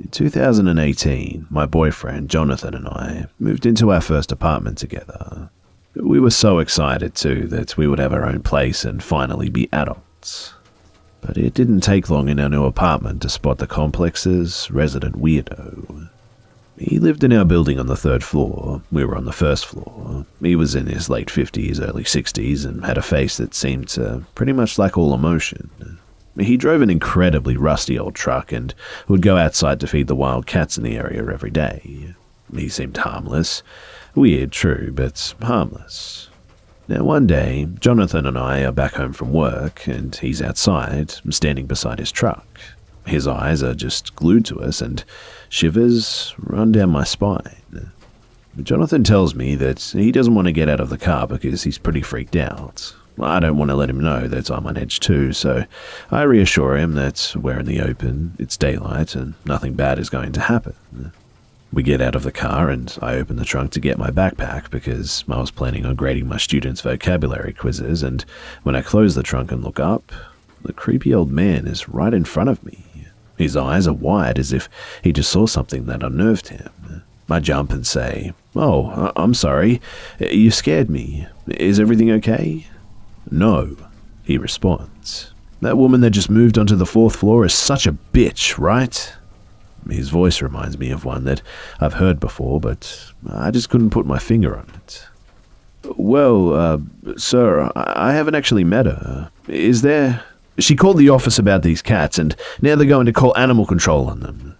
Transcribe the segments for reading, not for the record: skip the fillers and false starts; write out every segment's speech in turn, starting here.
In 2018, my boyfriend Jonathan and I moved into our first apartment together. We were so excited too that we would have our own place and finally be adults. But it didn't take long in our new apartment to spot the complex's resident weirdo. He lived in our building on the 3rd floor. We were on the 1st floor. He was in his late 50s, early 60s, and had a face that seemed to pretty much lack all emotion. He drove an incredibly rusty old truck and would go outside to feed the wild cats in the area every day. He seemed harmless. Weird, true, but harmless. Now one day, Jonathan and I are back home from work, and he's outside, standing beside his truck. His eyes are just glued to us, and shivers run down my spine. Jonathan tells me that he doesn't want to get out of the car because he's pretty freaked out. I don't want to let him know that I'm on edge too, so I reassure him that we're in the open, it's daylight, and nothing bad is going to happen. We get out of the car and I open the trunk to get my backpack because I was planning on grading my students' vocabulary quizzes, and when I close the trunk and look up, the creepy old man is right in front of me. His eyes are wide as if he just saw something that unnerved him. I jump and say, "Oh, I'm sorry. You scared me. Is everything okay?" "No," he responds. "That woman that just moved onto the 4th floor is such a bitch, right?" His voice reminds me of one that I've heard before, but I just couldn't put my finger on it. "Well, sir, I haven't actually met her. Is there... She called the office about these cats, and now they're going to call animal control on them."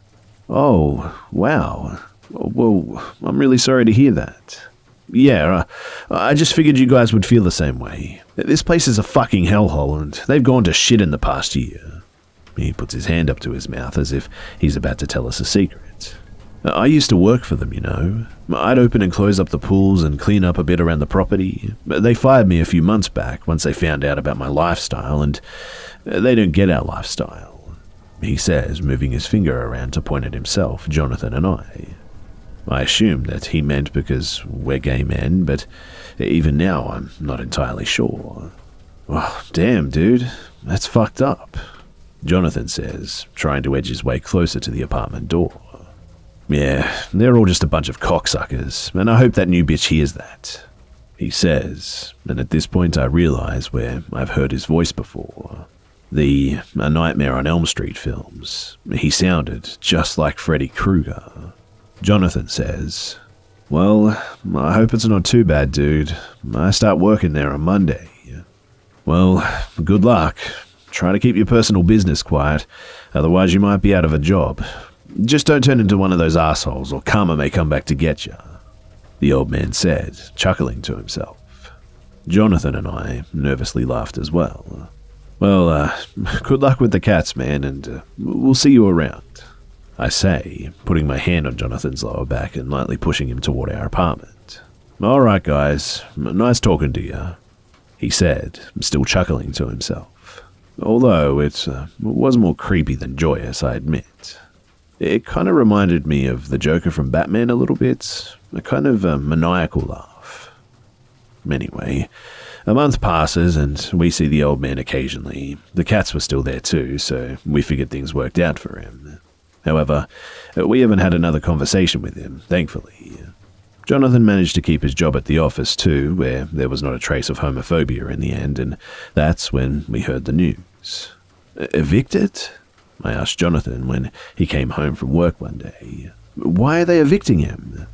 "Oh, wow. Well, I'm really sorry to hear that." "Yeah, I just figured you guys would feel the same way. This place is a fucking hellhole, and they've gone to shit in the past year." He puts his hand up to his mouth as if he's about to tell us a secret. "I used to work for them, you know. I'd open and close up the pools and clean up a bit around the property. They fired me a few months back once they found out about my lifestyle, and they don't get our lifestyle," he says, moving his finger around to point at himself, Jonathan and I. I assumed that he meant because we're gay men, but even now I'm not entirely sure. "Oh, damn, dude. That's fucked up," Jonathan says, trying to edge his way closer to the apartment door. "Yeah, they're all just a bunch of cocksuckers, and I hope that new bitch hears that," he says, and at this point I realize where I've heard his voice before. The A Nightmare on Elm Street films. He sounded just like Freddy Krueger. Jonathan says, "Well, I hope it's not too bad, dude. I start working there on Monday." "Well, good luck. Try to keep your personal business quiet, otherwise you might be out of a job. Just don't turn into one of those assholes or karma may come back to get you," the old man said, chuckling to himself. Jonathan and I nervously laughed as well. "Well, good luck with the cats, man, and we'll see you around," I say, putting my hand on Jonathan's lower back and lightly pushing him toward our apartment. "All right, guys. Nice talking to you," he said, still chuckling to himself. Although it was more creepy than joyous, I admit. It kind of reminded me of the Joker from Batman a little bit, a kind of maniacal laugh. Anyway, a month passes and we see the old man occasionally. The cats were still there too, so we figured things worked out for him. However, we haven't had another conversation with him, thankfully. Jonathan managed to keep his job at the office too, where there was not a trace of homophobia in the end, and that's when we heard the news. "Evicted?" I asked Jonathan when he came home from work one day. "Why are they evicting him?"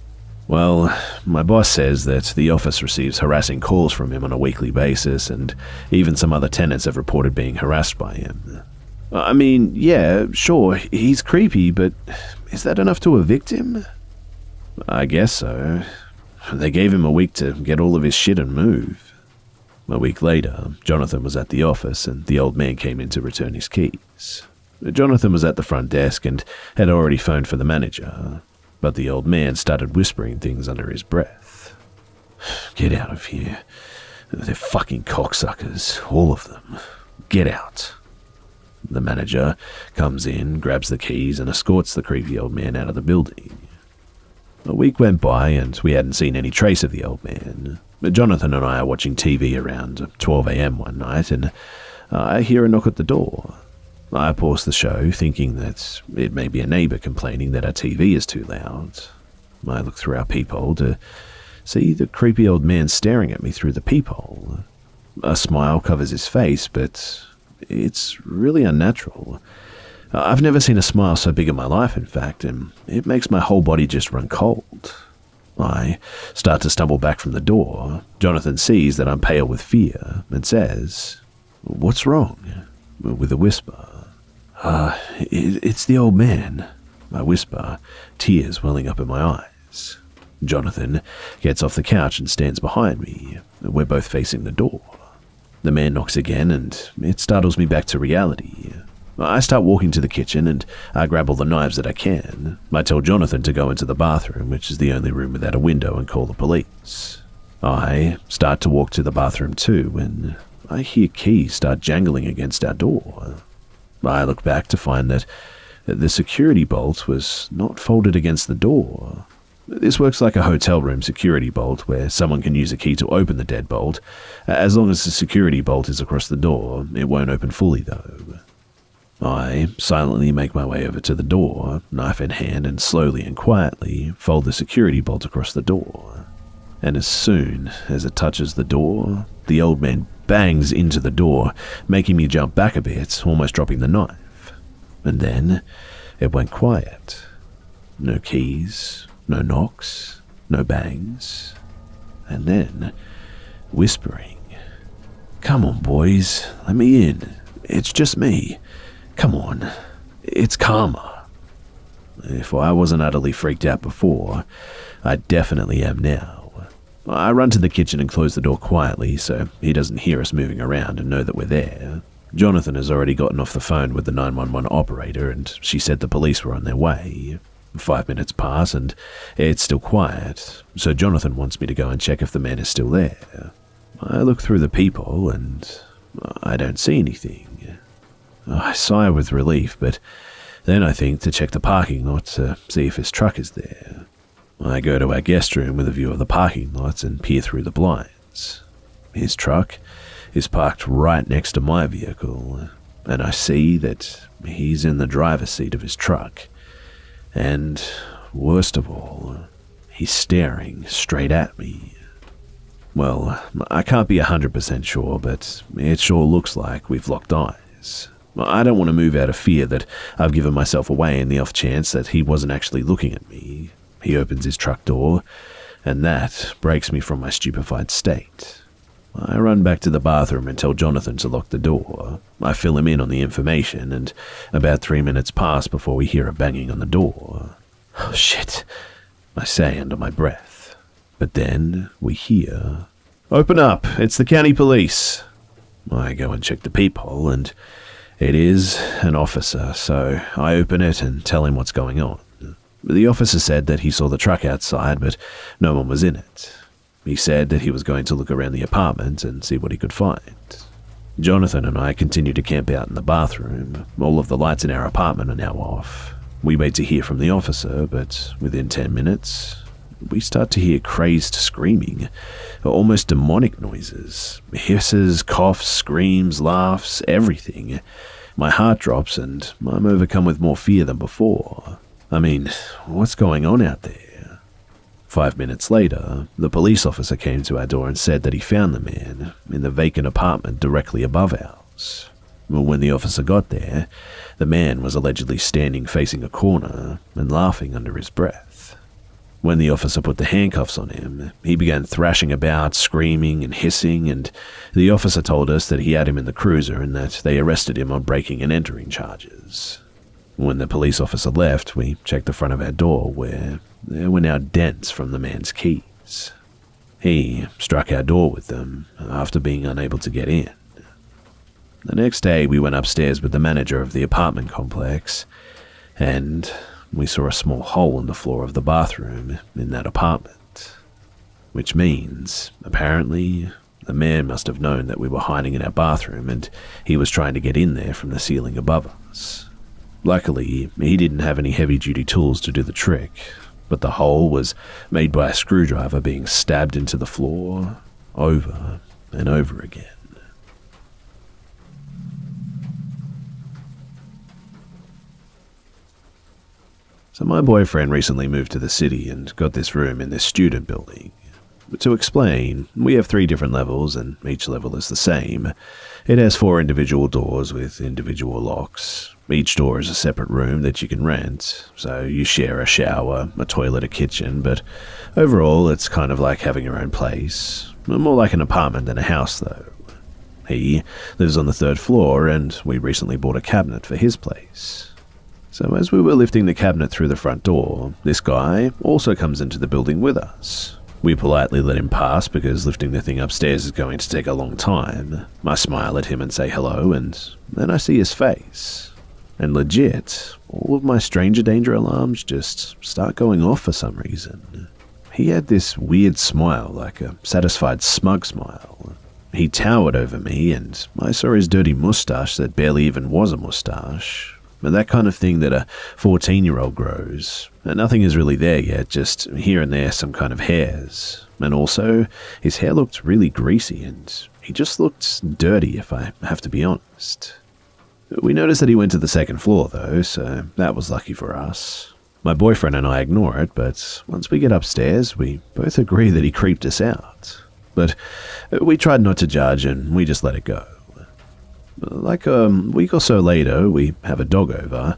"Well, my boss says that the office receives harassing calls from him on a weekly basis, and even some other tenants have reported being harassed by him." "I mean, yeah, sure, he's creepy, but is that enough to evict him?" "I guess so. They gave him a week to get all of his shit and move." A week later, Jonathan was at the office and the old man came in to return his keys. Jonathan was at the front desk and had already phoned for the manager, but the old man started whispering things under his breath. "Get out of here. They're fucking cocksuckers, all of them. Get out." The manager comes in, grabs the keys, and escorts the creepy old man out of the building. A week went by and we hadn't seen any trace of the old man. Jonathan and I are watching TV around 12 a.m. one night, and I hear a knock at the door. I pause the show, thinking that it may be a neighbour complaining that our TV is too loud. I look through our peephole to see the creepy old man staring at me through the peephole. A smile covers his face, but it's really unnatural. I've never seen a smile so big in my life, in fact, and it makes my whole body just run cold. I start to stumble back from the door. Jonathan sees that I'm pale with fear and says, "What's wrong?" with a whisper. It's the old man," I whisper, tears welling up in my eyes. Jonathan gets off the couch and stands behind me. We're both facing the door. The man knocks again, and it startles me back to reality. I start walking to the kitchen, and I grab all the knives that I can. I tell Jonathan to go into the bathroom, which is the only room without a window, and call the police. I start to walk to the bathroom too, when I hear keys start jangling against our door. I look back to find that the security bolt was not folded against the door. This works like a hotel room security bolt, where someone can use a key to open the deadbolt. As long as the security bolt is across the door, it won't open fully though. I silently make my way over to the door, knife in hand, and slowly and quietly fold the security bolt across the door. And as soon as it touches the door, the old man bangs into the door, making me jump back a bit, almost dropping the knife. And then it went quiet. No keys, no knocks, no bangs. And then whispering, "Come on, boys, let me in. It's just me. Come on, it's karma." If I wasn't utterly freaked out before, I definitely am now. I run to the kitchen and close the door quietly so he doesn't hear us moving around and know that we're there. Jonathan has already gotten off the phone with the 911 operator, and she said the police were on their way. 5 minutes pass and it's still quiet, so Jonathan wants me to go and check if the man is still there. I look through the peephole and I don't see anything. I sigh with relief, but then I think to check the parking lot to see if his truck is there. I go to our guest room with a view of the parking lot and peer through the blinds. His truck is parked right next to my vehicle, and I see that he's in the driver's seat of his truck. And, worst of all, he's staring straight at me. Well, I can't be 100% sure, but it sure looks like we've locked eyes. I don't want to move out of fear that I've given myself away in the off chance that he wasn't actually looking at me. He opens his truck door, and that breaks me from my stupefied state. I run back to the bathroom and tell Jonathan to lock the door. I fill him in on the information, and about 3 minutes pass before we hear a banging on the door. "Oh, shit," I say under my breath. But then we hear, "Open up, it's the county police." I go and check the peephole, and it is an officer, so I open it and tell him what's going on. The officer said that he saw the truck outside, but no one was in it. He said that he was going to look around the apartment and see what he could find. Jonathan and I continue to camp out in the bathroom. All of the lights in our apartment are now off. We wait to hear from the officer, but within 10 minutes, we start to hear crazed screaming, almost demonic noises. Hisses, coughs, screams, laughs, everything. My heart drops and I'm overcome with more fear than before. I mean, what's going on out there? 5 minutes later, the police officer came to our door and said that he found the man in the vacant apartment directly above ours. When the officer got there, the man was allegedly standing facing a corner and laughing under his breath. When the officer put the handcuffs on him, he began thrashing about, screaming and hissing, and the officer told us that he had him in the cruiser and that they arrested him on breaking and entering charges. When the police officer left, we checked the front of our door, where there were now dents from the man's keys. He struck our door with them after being unable to get in. The next day, we went upstairs with the manager of the apartment complex, and we saw a small hole in the floor of the bathroom in that apartment. Which means, apparently, the man must have known that we were hiding in our bathroom and he was trying to get in there from the ceiling above us. Luckily, he didn't have any heavy-duty tools to do the trick, but the hole was made by a screwdriver being stabbed into the floor over and over again. So my boyfriend recently moved to the city and got this room in this student building. But to explain, we have 3 different levels and each level is the same. It has 4 individual doors with individual locks. Each door is a separate room that you can rent, so you share a shower, a toilet, a kitchen, but overall it's kind of like having your own place. More like an apartment than a house though. He lives on the 3rd floor and we recently bought a cabinet for his place. So as we were lifting the cabinet through the front door, this guy also comes into the building with us. We politely let him pass because lifting the thing upstairs is going to take a long time. I smile at him and say hello, and then I see his face. And legit, all of my stranger danger alarms just start going off for some reason. He had this weird smile, like a satisfied smug smile. He towered over me, and I saw his dirty mustache that barely even was a mustache. That kind of thing that a 14-year-old grows. And nothing is really there yet, just here and there some kind of hairs. And also, his hair looked really greasy and he just looked dirty if I have to be honest. We noticed that he went to the 2nd floor though, so that was lucky for us. My boyfriend and I ignore it, but once we get upstairs, we both agree that he creeped us out. But we tried not to judge and we just let it go. Like a week or so later, we have a dog over.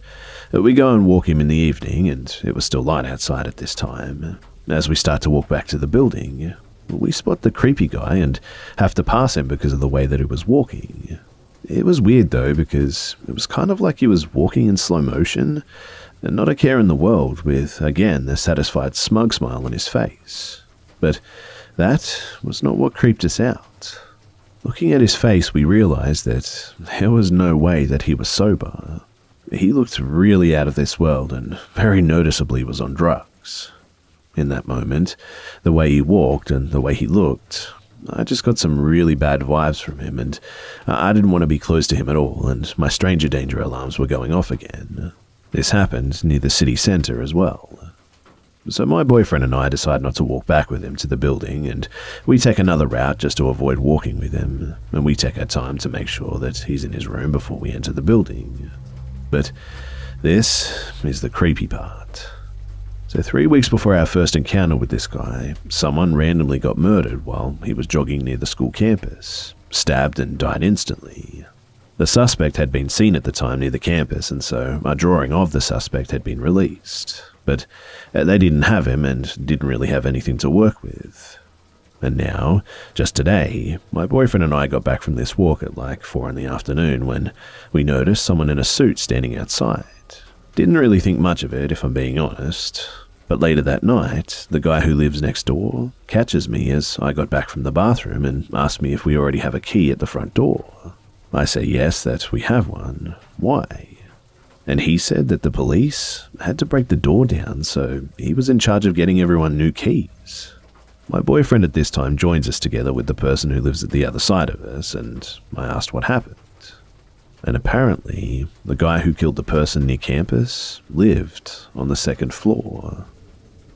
We go and walk him in the evening, and it was still light outside at this time. As we start to walk back to the building, we spot the creepy guy and have to pass him because of the way that he was walking. It was weird though, because it was kind of like he was walking in slow motion, and not a care in the world, with, again, the satisfied smug smile on his face. But that was not what creeped us out. Looking at his face, we realized that there was no way that he was sober. He looked really out of this world and very noticeably was on drugs. In that moment, the way he walked and the way he looked, I just got some really bad vibes from him, and I didn't want to be close to him at all, and my stranger danger alarms were going off again. This happened near the city centre as well. So my boyfriend and I decide not to walk back with him to the building, and we take another route just to avoid walking with him, and we take our time to make sure that he's in his room before we enter the building. But this is the creepy part. So 3 weeks before our first encounter with this guy, someone randomly got murdered while he was jogging near the school campus, stabbed and died instantly. The suspect had been seen at the time near the campus, and so a drawing of the suspect had been released. But they didn't have him and didn't really have anything to work with. And now, just today, my boyfriend and I got back from this walk at like 4 in the afternoon when we noticed someone in a suit standing outside. Didn't really think much of it, if I'm being honest. But later that night, the guy who lives next door catches me as I got back from the bathroom and asks me if we already have a key at the front door. I say yes, that we have one. Why? And he said that the police had to break the door down, so he was in charge of getting everyone new keys. My boyfriend at this time joins us together with the person who lives at the other side of us, and I asked what happened. And apparently, the guy who killed the person near campus lived on the 2nd floor.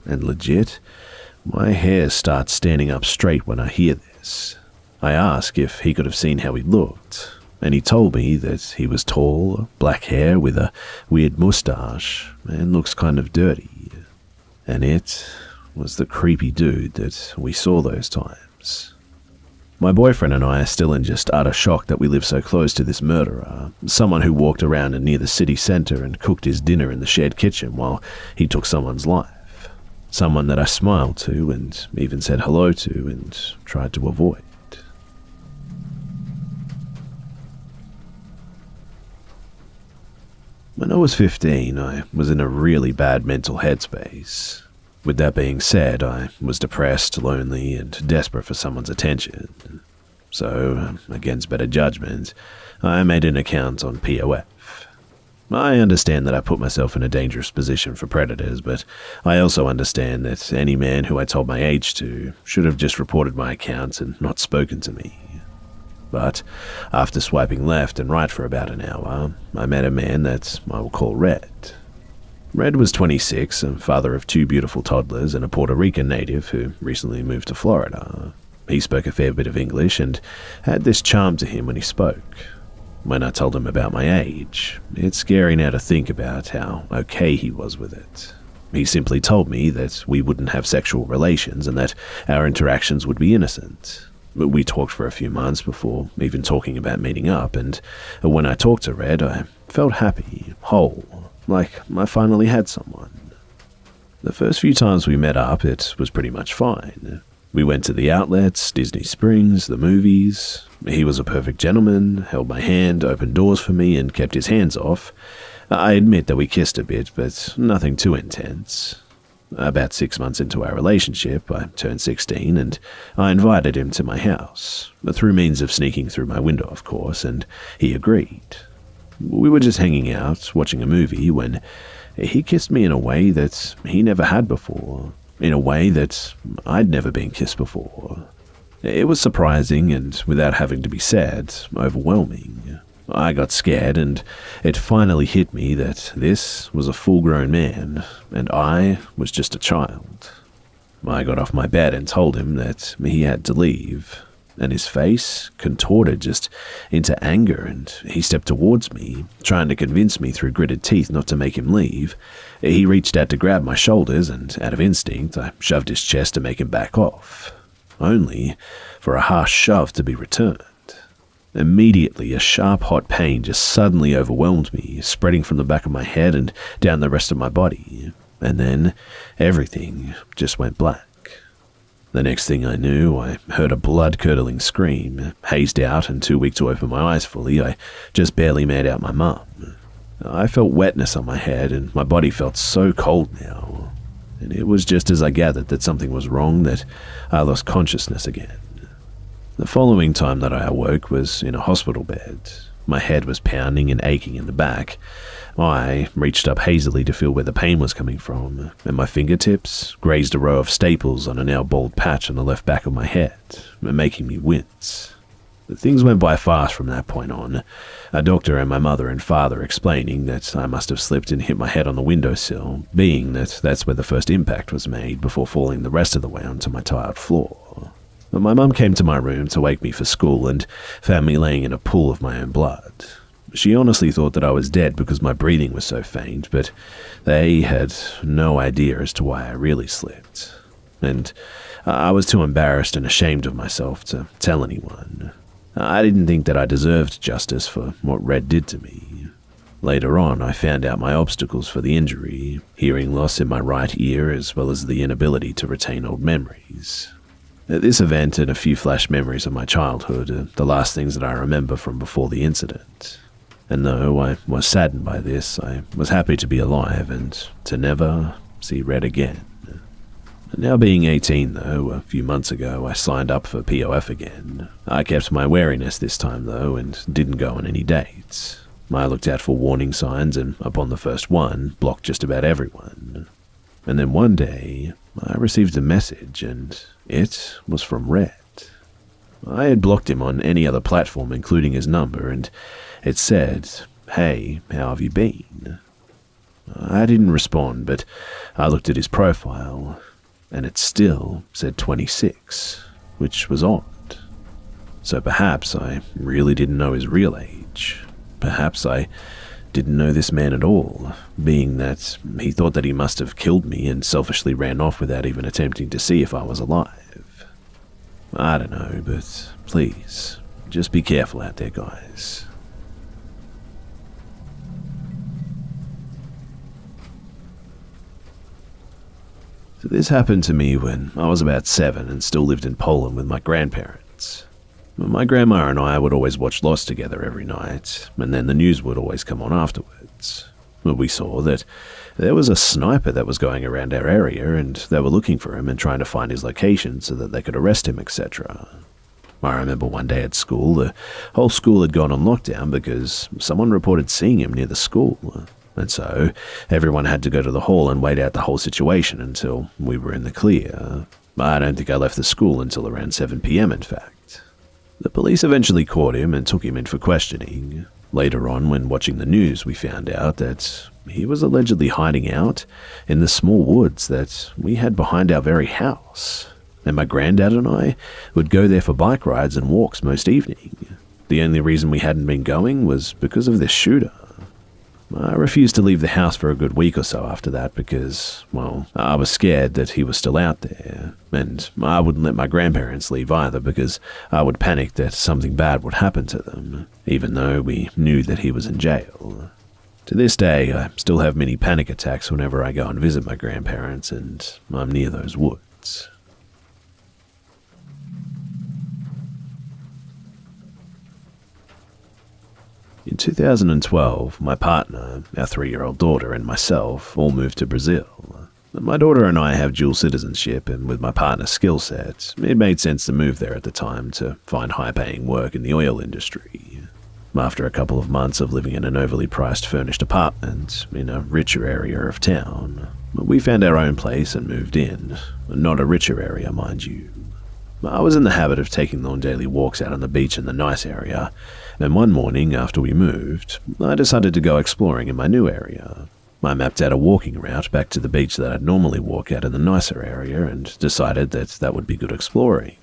And legit, my hair starts standing up straight when I hear this. I ask if he could have seen how he looked, and he told me that he was tall, black hair with a weird mustache, and looks kind of dirty. And it was the creepy dude that we saw those times. My boyfriend and I are still in just utter shock that we live so close to this murderer, someone who walked around near the city centre and cooked his dinner in the shared kitchen while he took someone's life. Someone that I smiled to and even said hello to and tried to avoid. When I was 15, I was in a really bad mental headspace. With that being said, I was depressed, lonely, and desperate for someone's attention. So, against better judgment, I made an account on POF. I understand that I put myself in a dangerous position for predators, but I also understand that any man who I told my age to should have just reported my account and not spoken to me. But after swiping left and right for about an hour, I met a man that I will call Red. Red was 26 and father of 2 beautiful toddlers and a Puerto Rican native who recently moved to Florida. He spoke a fair bit of English and had this charm to him when he spoke. When I told him about my age, it's scary now to think about how okay he was with it. He simply told me that we wouldn't have sexual relations and that our interactions would be innocent. We talked for a few months before even talking about meeting up, and when I talked to Red, I felt happy, whole, like I finally had someone. The first few times we met up, it was pretty much fine. We went to the outlets, Disney Springs, the movies. He was a perfect gentleman, held my hand, opened doors for me, and kept his hands off. I admit that we kissed a bit, but nothing too intense. About 6 months into our relationship, I turned 16, and I invited him to my house, through means of sneaking through my window, of course, and he agreed. We were just hanging out, watching a movie, when he kissed me in a way that he never had before, in a way that I'd never been kissed before. It was surprising and, without having to be said, overwhelming. I got scared, and it finally hit me that this was a full-grown man, and I was just a child. I got off my bed and told him that he had to leave, and his face contorted just into anger, and he stepped towards me, trying to convince me through gritted teeth not to make him leave. He reached out to grab my shoulders, and out of instinct, I shoved his chest to make him back off, only for a harsh shove to be returned. Immediately, a sharp, hot pain just suddenly overwhelmed me, spreading from the back of my head and down the rest of my body, and then everything just went black. The next thing I knew, I heard a blood-curdling scream. Hazed out and too weak to open my eyes fully, I just barely made out my mum. I felt wetness on my head, and my body felt so cold now. And it was just as I gathered that something was wrong that I lost consciousness again. The following time that I awoke was in a hospital bed. My head was pounding and aching in the back. I reached up hazily to feel where the pain was coming from, and my fingertips grazed a row of staples on a now bald patch on the left back of my head, making me wince. Things went by fast from that point on, a doctor and my mother and father explaining that I must have slipped and hit my head on the windowsill, being that that's where the first impact was made before falling the rest of the way onto my tiled floor. My mum came to my room to wake me for school and found me laying in a pool of my own blood. She honestly thought that I was dead because my breathing was so faint, but they had no idea as to why I really slipped. And I was too embarrassed and ashamed of myself to tell anyone. I didn't think that I deserved justice for what Red did to me. Later on, I found out my obstacles for the injury, hearing loss in my right ear as well as the inability to retain old memories. This event and a few flash memories of my childhood are the last things that I remember from before the incident. And though I was saddened by this, I was happy to be alive and to never see Red again. Now being 18 though, a few months ago I signed up for POF again. I kept my wariness this time though and didn't go on any dates. I looked out for warning signs and upon the first one, blocked just about everyone. And then one day, I received a message and it was from Red. I had blocked him on any other platform including his number, and it said, "Hey, how have you been?" I didn't respond, but I looked at his profile, and it still said 26, which was odd. So perhaps I really didn't know his real age. Perhaps I didn't know this man at all, being that he thought that he must have killed me and selfishly ran off without even attempting to see if I was alive. I don't know, but please, just be careful out there, guys. So this happened to me when I was about 7 and still lived in Poland with my grandparents. My grandma and I would always watch Lost together every night, and then the news would always come on afterwards. We saw that there was a sniper that was going around our area, and they were looking for him and trying to find his location so that they could arrest him, etc. I remember one day at school, the whole school had gone on lockdown because someone reported seeing him near the school, and so everyone had to go to the hall and wait out the whole situation until we were in the clear. I don't think I left the school until around 7 PM, in fact. The police eventually caught him and took him in for questioning. Later on, when watching the news, we found out that he was allegedly hiding out in the small woods that we had behind our very house, and my granddad and I would go there for bike rides and walks most evening. the only reason we hadn't been going was because of this shooter. I refused to leave the house for a good week or so after that because, well, I was scared that he was still out there, and I wouldn't let my grandparents leave either because I would panic that something bad would happen to them, even though we knew that he was in jail. To this day, I still have many panic attacks whenever I go and visit my grandparents and I'm near those woods. In 2012, my partner, our 3-year-old daughter, and myself all moved to Brazil. My daughter and I have dual citizenship, and with my partner's skill set, it made sense to move there at the time to find high-paying work in the oil industry. After a couple of months of living in an overly priced furnished apartment in a richer area of town, we found our own place and moved in. Not a richer area, mind you. I was in the habit of taking long daily walks out on the beach in the nice area, and one morning after we moved, I decided to go exploring in my new area. I mapped out a walking route back to the beach that I'd normally walk out in the nicer area and decided that that would be good exploring.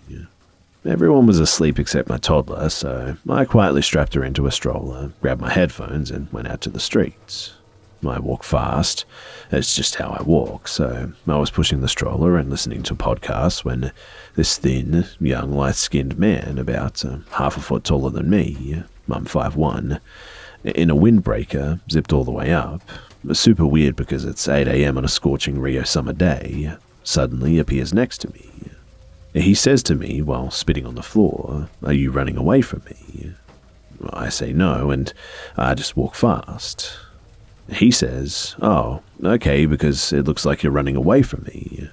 Everyone was asleep except my toddler, so I quietly strapped her into a stroller, grabbed my headphones, and went out to the streets. I walk fast. It's just how I walk, so I was pushing the stroller and listening to podcasts when this thin, young, light-skinned man, about half a foot taller than me, I'm 5'1", in a windbreaker, zipped all the way up, super weird because it's 8 AM on a scorching Rio summer day, suddenly appears next to me. He says to me while spitting on the floor, "Are you running away from me?" I say no, and I just walk fast. He says, "Oh, okay, because it looks like you're running away from me."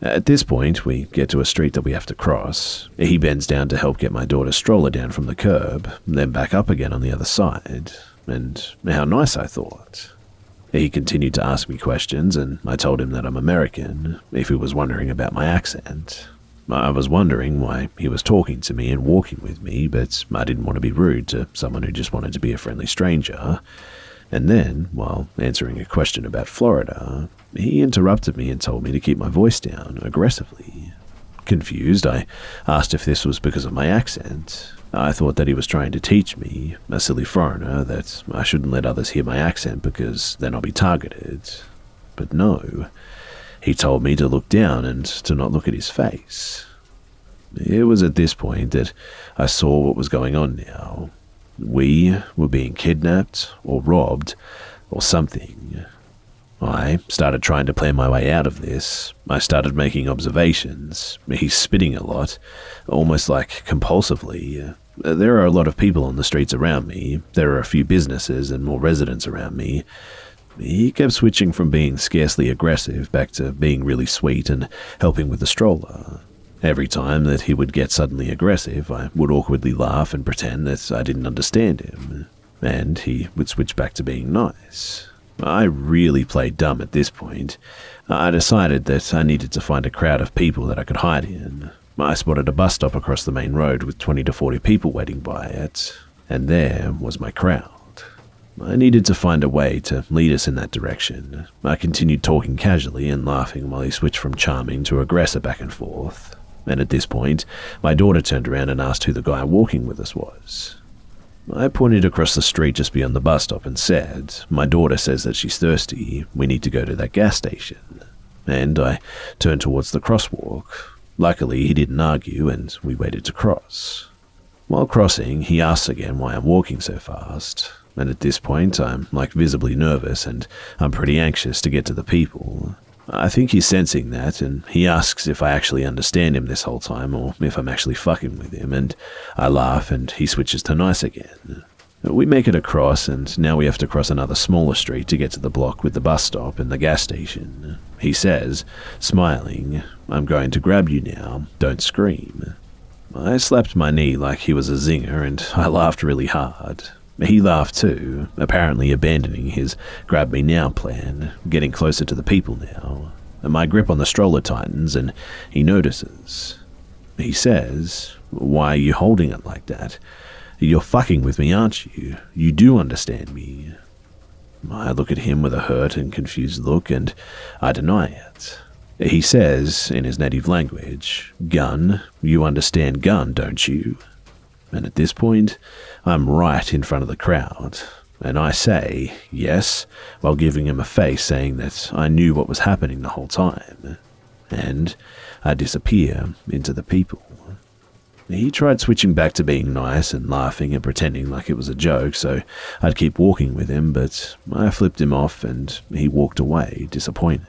At this point, we get to a street that we have to cross. He bends down to help get my daughter's stroller down from the curb, then back up again on the other side, and how nice, I thought. He continued to ask me questions, and I told him that I'm American, if he was wondering about my accent. I was wondering why he was talking to me and walking with me, but I didn't want to be rude to someone who just wanted to be a friendly stranger. And then, while answering a question about Florida, he interrupted me and told me to keep my voice down, aggressively. Confused, I asked if this was because of my accent. I thought that he was trying to teach me, a silly foreigner, that I shouldn't let others hear my accent because then I'll be targeted. But no. He told me to look down and to not look at his face. It was at this point that I saw what was going on now. We were being kidnapped, or robbed, or something. I started trying to plan my way out of this. I started making observations. He's spitting a lot, almost like compulsively. There are a lot of people on the streets around me. There are a few businesses and more residents around me. He kept switching from being scarcely aggressive back to being really sweet and helping with the stroller. Every time that he would get suddenly aggressive, I would awkwardly laugh and pretend that I didn't understand him, and he would switch back to being nice. I really played dumb at this point. I decided that I needed to find a crowd of people that I could hide in. I spotted a bus stop across the main road with 20 to 40 people waiting by it, and there was my crowd. I needed to find a way to lead us in that direction. I continued talking casually and laughing while he switched from charming to aggressive back and forth. And at this point, my daughter turned around and asked who the guy walking with us was. I pointed across the street just beyond the bus stop and said, "My daughter says that she's thirsty. We need to go to that gas station." And I turned towards the crosswalk. Luckily, he didn't argue and we waited to cross. While crossing, he asks again why I'm walking so fast. And at this point, I'm visibly nervous and I'm pretty anxious to get to the people. I think he's sensing that, and he asks if I actually understand him this whole time or if I'm actually fucking with him, and I laugh and he switches to nice again. We make it across, and now we have to cross another smaller street to get to the block with the bus stop and the gas station. He says, smiling, "I'm going to grab you now, don't scream." I slapped my knee like he was a zinger and I laughed really hard. He laughed too, apparently abandoning his grab me now plan, getting closer to the people now. My grip on the stroller tightens and he notices. He says, "Why are you holding it like that? You're fucking with me, aren't you? You do understand me." I look at him with a hurt and confused look and I deny it. He says, in his native language, "Gun, you understand gun, don't you?" And at this point, I'm right in front of the crowd, and I say yes, while giving him a face saying that I knew what was happening the whole time, and I disappear into the people. He tried switching back to being nice and laughing and pretending like it was a joke, so I'd keep walking with him, but I flipped him off and he walked away, disappointed.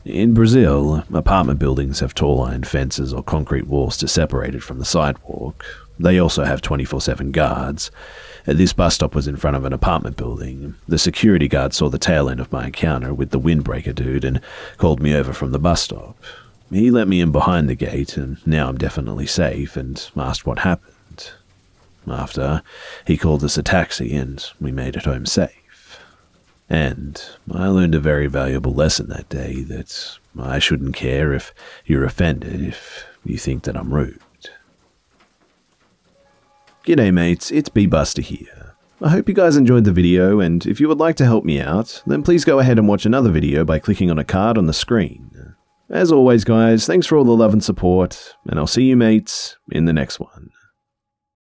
In Brazil, apartment buildings have tall iron fences or concrete walls to separate it from the sidewalk. They also have 24/7 guards. This bus stop was in front of an apartment building. The security guard saw the tail end of my encounter with the windbreaker dude and called me over from the bus stop. He let me in behind the gate, and now I'm definitely safe, and asked what happened. After, he called us a taxi and we made it home safe. And I learned a very valuable lesson that day, that I shouldn't care if you're offended if you think that I'm rude. G'day mates, it's Busta here. I hope you guys enjoyed the video, and if you would like to help me out, then please go ahead and watch another video by clicking on a card on the screen. As always guys, thanks for all the love and support, and I'll see you mates in the next one.